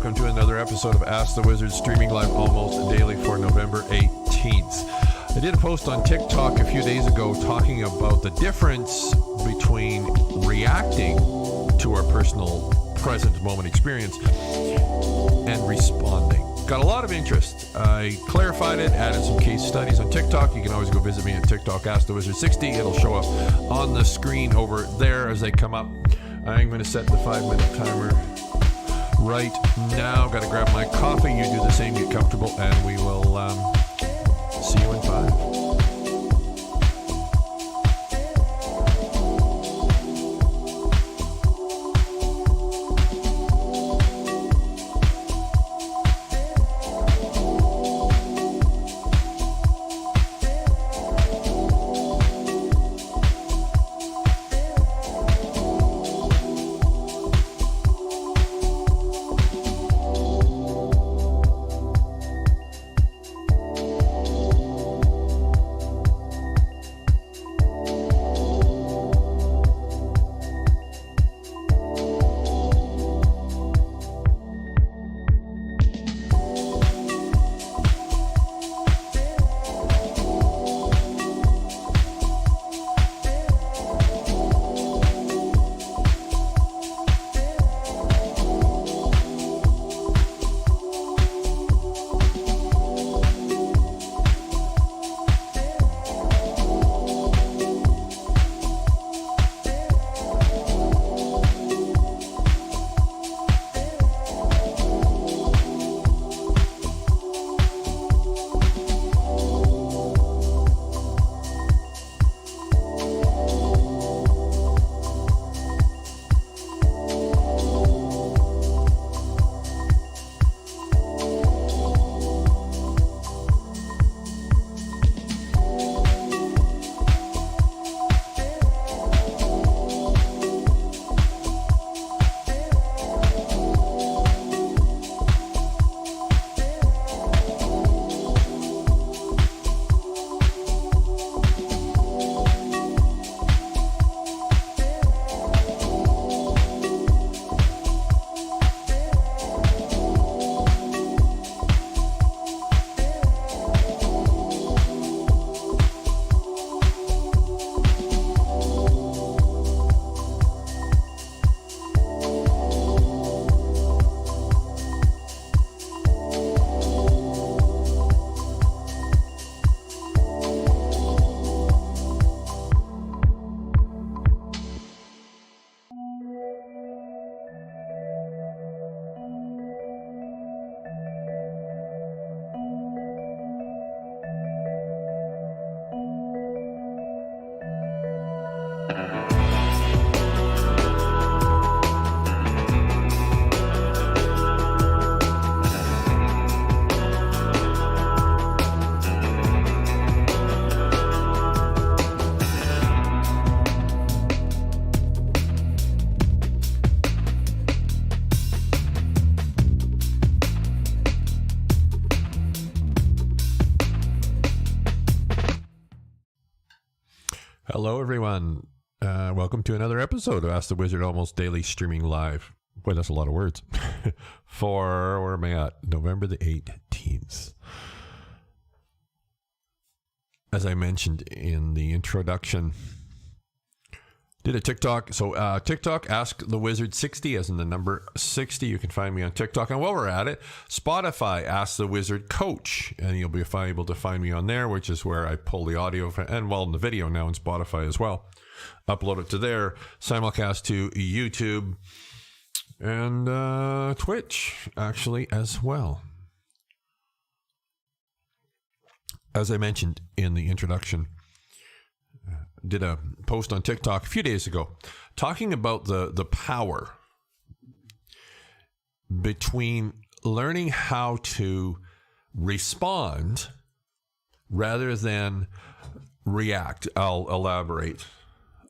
welcome to another episode of Ask the Wizard, streaming live almost daily for November 18th. I did a post on TikTok a few days ago talking about the difference between reacting to our personal present moment experience and responding. Got a lot of interest. I clarified it, added some case studies on TikTok. You can always go visit me at TikTok, Ask the Wizard 60. It'll show up on the screen over there as they come up. I'm going to set the 5-minute timer right now. Got to grab my coffee. You do the same, get comfortable, and we will see you in 5. Hello, everyone. Welcome to another episode of Ask the Wizard, almost daily, streaming live. Boy, that's a lot of words. For, where am I at? November the 18th. As I mentioned in the introduction, did a TikTok. So TikTok, Ask the Wizard 60, as in the number 60. You can find me on TikTok. And while we're at it, Spotify, Ask the Wizard Coach. And you'll be able to find me on there, which is where I pull the audio and, well, in the video now in Spotify as well. Upload it to there, simulcast to YouTube and Twitch, actually, as well. As I mentioned in the introduction, did a post on TikTok a few days ago talking about the power between learning how to respond rather than react. I'll elaborate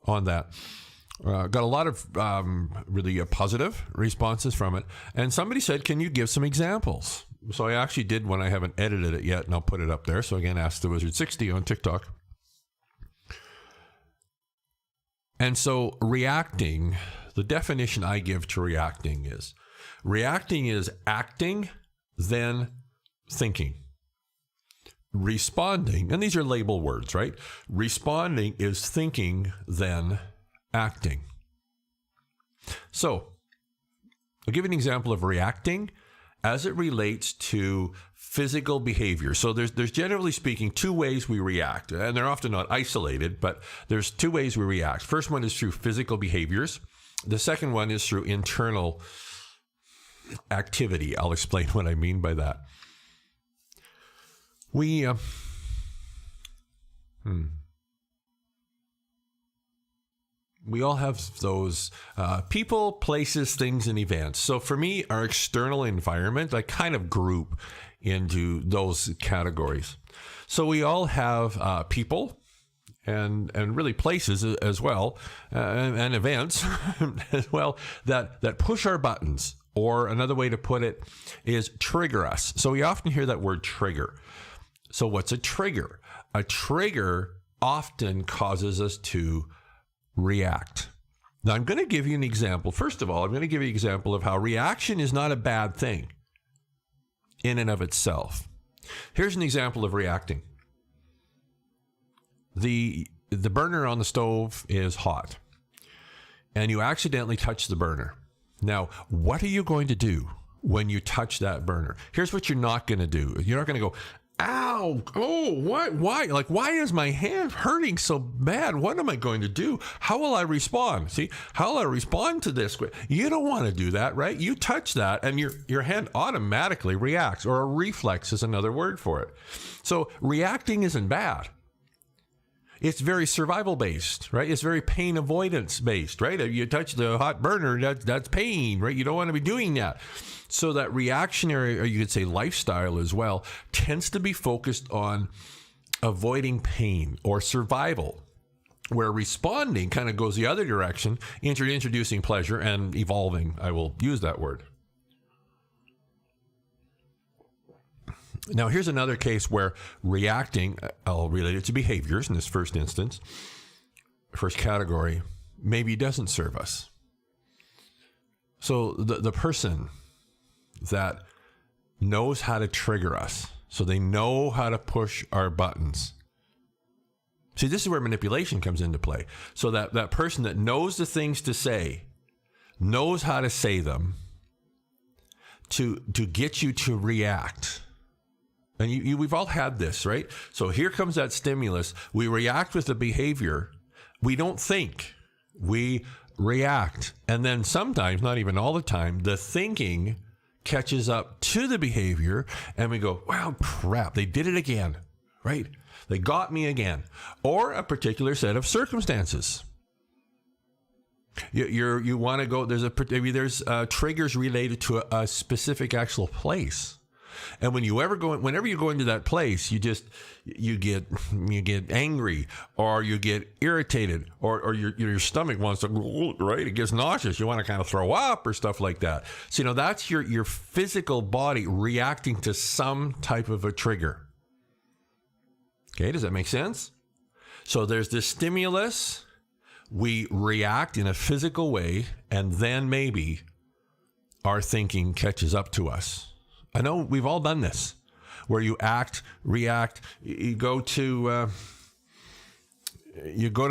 on that. Got a lot of really positive responses from it. And somebody said, can you give some examples? So I actually did one. I haven't edited it yet, and I'll put it up there. So again, Ask the Wizard 60 on TikTok. And so reacting, the definition I give to reacting is Reacting is acting, then thinking. Responding, and these are label words, right? Responding is thinking, then acting. So, I'll give you an example of reacting as it relates to physical behavior. So there's generally speaking two ways we react, and they're often not isolated, but there's two ways we react. First one is through physical behaviors. The second one is through internal activity. I'll explain what I mean by that. We all have those people, places, things, and events. So for me, our external environment, I kind of group into those categories. So we all have people and really places as well, and events as well that push our buttons. Or another way to put it is trigger us. So we often hear that word trigger. So what's a trigger? A trigger often causes us to react. Now, I'm going to give you an example. First of all, I'm going to give you an example of how reaction is not a bad thing in and of itself. Here's an example of reacting. The burner on the stove is hot, and you accidentally touch the burner. Now, what are you going to do when you touch that burner? Here's what you're not going to do. You're not going to go, ow, oh, what, why? Like, why is my hand hurting so bad? What am I going to do? How will I respond? See, how will I respond to this? You don't want to do that, right? You touch that and your hand automatically reacts, or a reflex is another word for it. So reacting isn't bad. It's very survival based, right? It's very pain avoidance based, right? If you touch the hot burner, that's pain, right? You don't want to be doing that. So that reactionary, or you could say lifestyle as well, tends to be focused on avoiding pain or survival, where responding kind of goes the other direction, introducing pleasure and evolving. I will use that word. Now, here's another case where reacting, I'll relate it to behaviors in this first instance, first category, maybe doesn't serve us. So the person that knows how to trigger us, so they know how to push our buttons. See, this is where manipulation comes into play. So that person that knows the things to say, knows how to say them to get you to react. And we've all had this, right? So here comes that stimulus. We react with the behavior. We don't think. We react. And then sometimes, not even all the time, the thinking catches up to the behavior and we go, wow, crap, they did it again, right? They got me again. Or a particular set of circumstances. You want to go, there's triggers related to a specific actual place. And whenever you go into that place, you get angry, or you get irritated, or your stomach wants to, right? It gets nauseous. You want to kind of throw up or stuff like that. So, that's your physical body reacting to some type of a trigger. Okay, does that make sense? So there's this stimulus, we react in a physical way, and then maybe our thinking catches up to us. I know we've all done this, where you react, you go to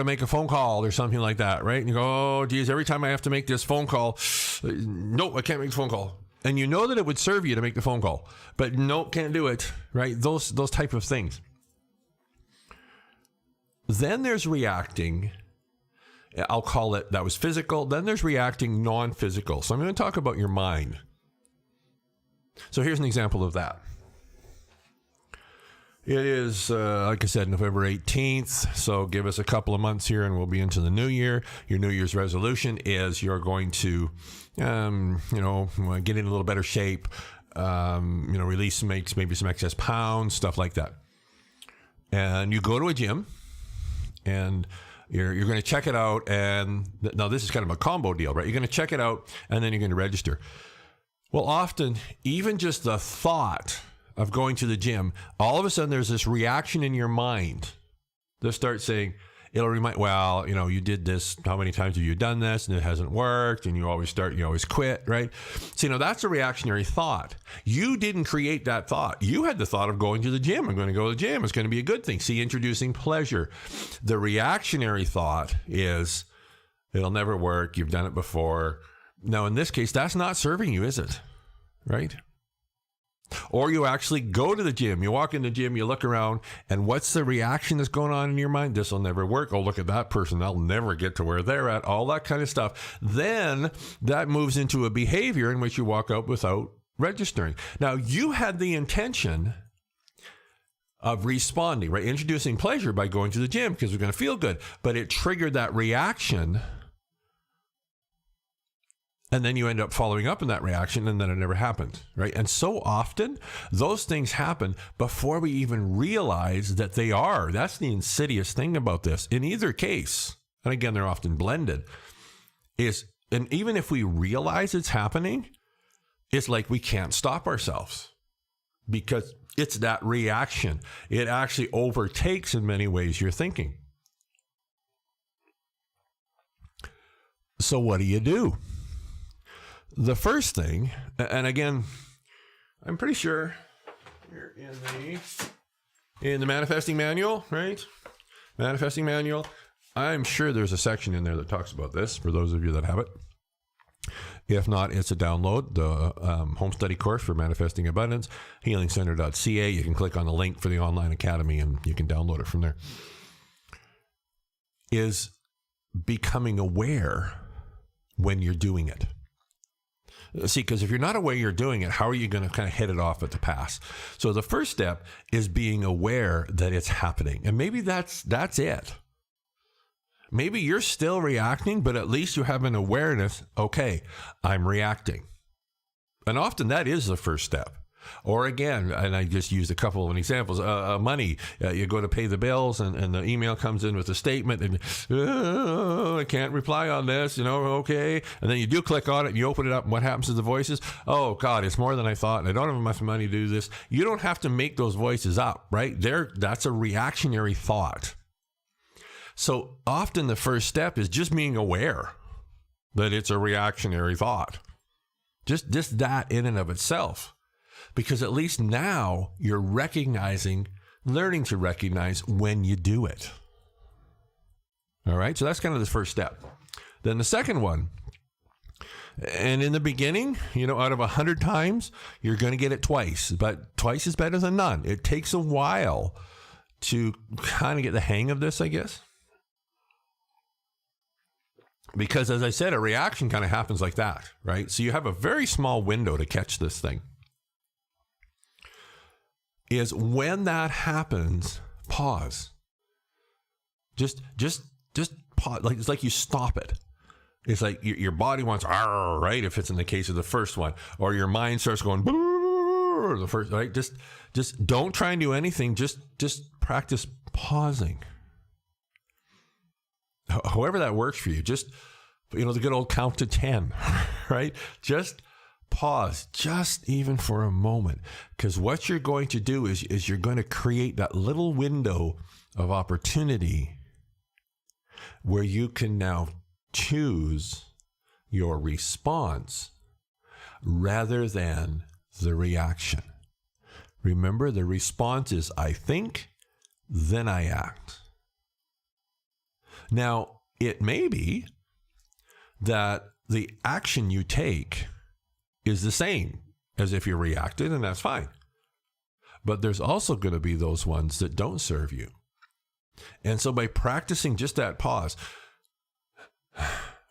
make a phone call or something like that, right? And you go, oh, geez, every time I have to make this phone call, nope, I can't make the phone call. And you know that it would serve you to make the phone call, but nope, can't do it, right? Those type of things. Then there's reacting. I'll call it, that was physical. Then there's reacting non-physical. So I'm going to talk about your mind. So here's an example of that. It is, like I said, November 18th. So give us a couple of months here and we'll be into the new year. Your New Year's resolution is you're going to, get in a little better shape, release maybe some excess pounds, stuff like that. And you go to a gym and you're going to check it out. And now this is kind of a combo deal, right? You're going to check it out and then you're going to register. Well, often, even just the thought of going to the gym, all of a sudden there's this reaction in your mind that starts saying, it'll remind, well, you did this. How many times have you done this? And it hasn't worked. And you always start, you always quit, right? So, that's a reactionary thought. You didn't create that thought. You had the thought of going to the gym. I'm going to go to the gym. It's going to be a good thing. See, introducing pleasure. The reactionary thought is, it'll never work. You've done it before. Now, in this case, that's not serving you, is it? Right? Or you actually go to the gym. You walk in the gym, you look around, and what's the reaction that's going on in your mind? This will never work. Oh, look at that person. They'll never get to where they're at. All that kind of stuff. Then that moves into a behavior in which you walk out without registering. Now, you had the intention of responding, right? Introducing pleasure by going to the gym because we're going to feel good. But it triggered that reaction. And then you end up following up in that reaction, and then it never happened, right? And so often, those things happen before we even realize that they are. That's the insidious thing about this. In either case, and again, they're often blended, and even if we realize it's happening, it's like we can't stop ourselves because it's that reaction. It actually overtakes, in many ways, your thinking. So what do? The first thing, and again, I'm pretty sure you're in the manifesting manual, right? Manifesting manual. I'm sure there's a section in there that talks about this for those of you that have it. If not, it's a download, the home study course for Manifesting Abundance, healingcenter.ca. You can click on the link for the online academy and you can download it from there. Is becoming aware when you're doing it. See, because if you're not aware you're doing it, how are you going to kind of hit it off at the pass? So the first step is being aware that it's happening. And maybe that's it. Maybe you're still reacting, but at least you have an awareness, okay, I'm reacting. And often that is the first step. Or again, and I just used a couple of examples, money. You go to pay the bills and the email comes in with a statement and I can't reply on this, okay. And then you do click on it and you open it up and what happens to the voices? Oh God, it's more than I thought and I don't have enough money to do this. You don't have to make those voices up, right? That's a reactionary thought. So often the first step is just being aware that it's a reactionary thought. Just that in and of itself. Because at least now you're learning to recognize when you do it. All right. So that's kind of the first step. Then the second one, and in the beginning, out of 100 times, you're going to get it twice, but twice is better than none. It takes a while to kind of get the hang of this, I guess. Because as I said, a reaction kind of happens like that, right? So you have a very small window to catch this thing. Is when that happens, pause. Just pause. Like it's like you stop it. It's like your body wants, right? If it's in the case of the first one, or your mind starts going, the first, right? Just don't try and do anything. Just practice pausing. However that works for you. Just, the good old count to 10, right? Just pause, just even for a moment, because what you're going to do is you're going to create that little window of opportunity where you can now choose your response rather than the reaction. Remember, the response is I think, then I act. Now, it may be that the action you take is the same as if you reacted, and that's fine. But there's also going to be those ones that don't serve you. And so by practicing just that pause,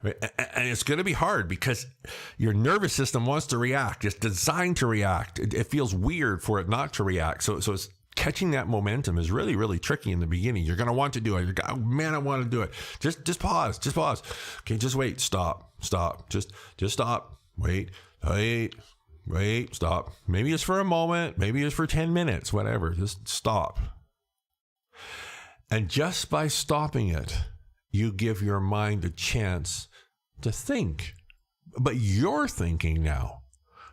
right, and it's going to be hard because your nervous system wants to react. It's designed to react. It feels weird for it not to react. So it's catching that momentum is really, really tricky in the beginning. You're going to want to do it. You're, oh man, I want to do it. Just pause. Just pause. Okay, just wait. Stop. Just stop. Wait, stop. Maybe it's for a moment. Maybe it's for 10 minutes, whatever. Just stop. And just by stopping it, you give your mind a chance to think. But you're thinking now,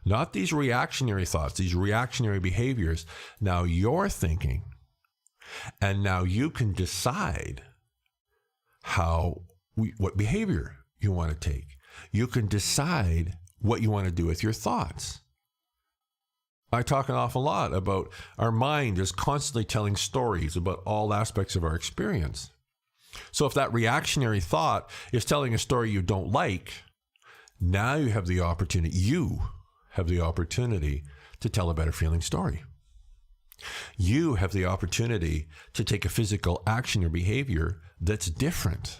not these reactionary thoughts, these reactionary behaviors. Now you're thinking. And now you can decide what behavior you want to take. You can decide what you want to do with your thoughts. I talk an awful lot about our mind is constantly telling stories about all aspects of our experience. So if that reactionary thought is telling a story you don't like, now you have the opportunity to tell a better feeling story. You have the opportunity to take a physical action or behavior that's different.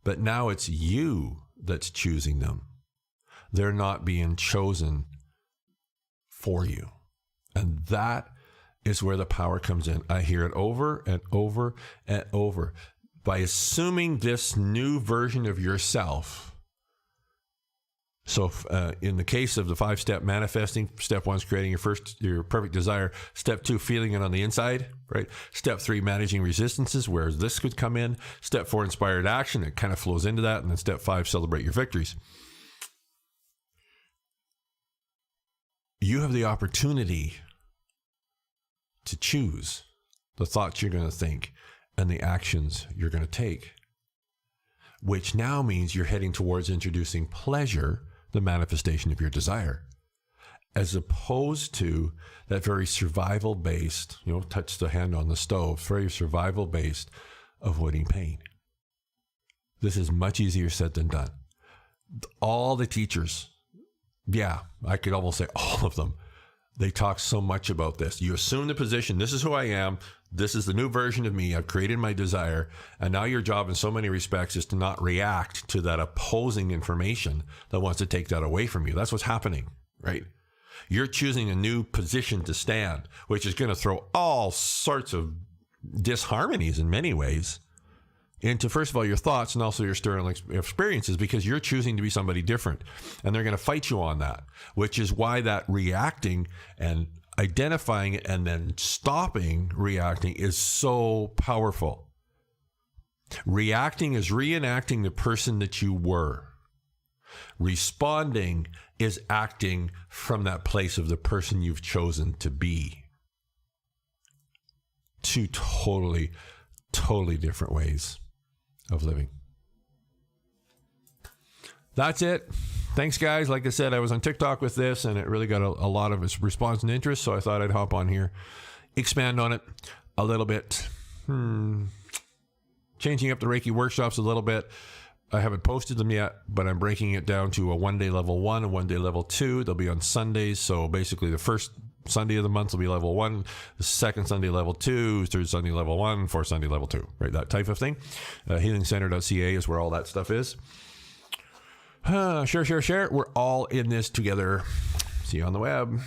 But now it's you that's choosing them. They're not being chosen for you. And that is where the power comes in. I hear it over and over and over. By assuming this new version of yourself. So in the case of the 5-step manifesting, step 1 is creating your perfect desire. Step 2, feeling it on the inside, right? Step 3, managing resistances, where this could come in. Step 4, inspired action. It kind of flows into that. And then step 5, celebrate your victories. You have the opportunity to choose the thoughts you're going to think and the actions you're going to take, which now means you're heading towards introducing pleasure, the manifestation of your desire, as opposed to that very survival-based, touch the hand on the stove, very survival-based, avoiding pain. This is much easier said than done. All the teachers, I could almost say all of them, they talk so much about this. You assume the position, this is who I am, this is the new version of me, I've created my desire, and now your job in so many respects is to not react to that opposing information that wants to take that away from you. That's what's happening, right? You're choosing a new position to stand, which is going to throw all sorts of disharmonies in many ways into, first of all, your thoughts and also your external experiences, because you're choosing to be somebody different. And they're going to fight you on that, which is why that reacting and identifying it and then stopping reacting is so powerful. Reacting is reenacting the person that you were. Responding is acting from that place of the person you've chosen to be. Two totally different ways of living. That's it. Thanks, guys. Like I said, I was on TikTok with this, and it really got a lot of its response and interest, so I thought I'd hop on here, expand on it a little bit. Changing up the Reiki workshops a little bit. I haven't posted them yet, but I'm breaking it down to a 1-day level 1 and 1-day level 2. They'll be on Sundays, so basically the first Sunday of the month will be level 1, the second Sunday level 2, third Sunday level 1, fourth Sunday level 2, right? That type of thing. Healingcenter.ca is where all that stuff is. Share. We're all in this together. See you on the web.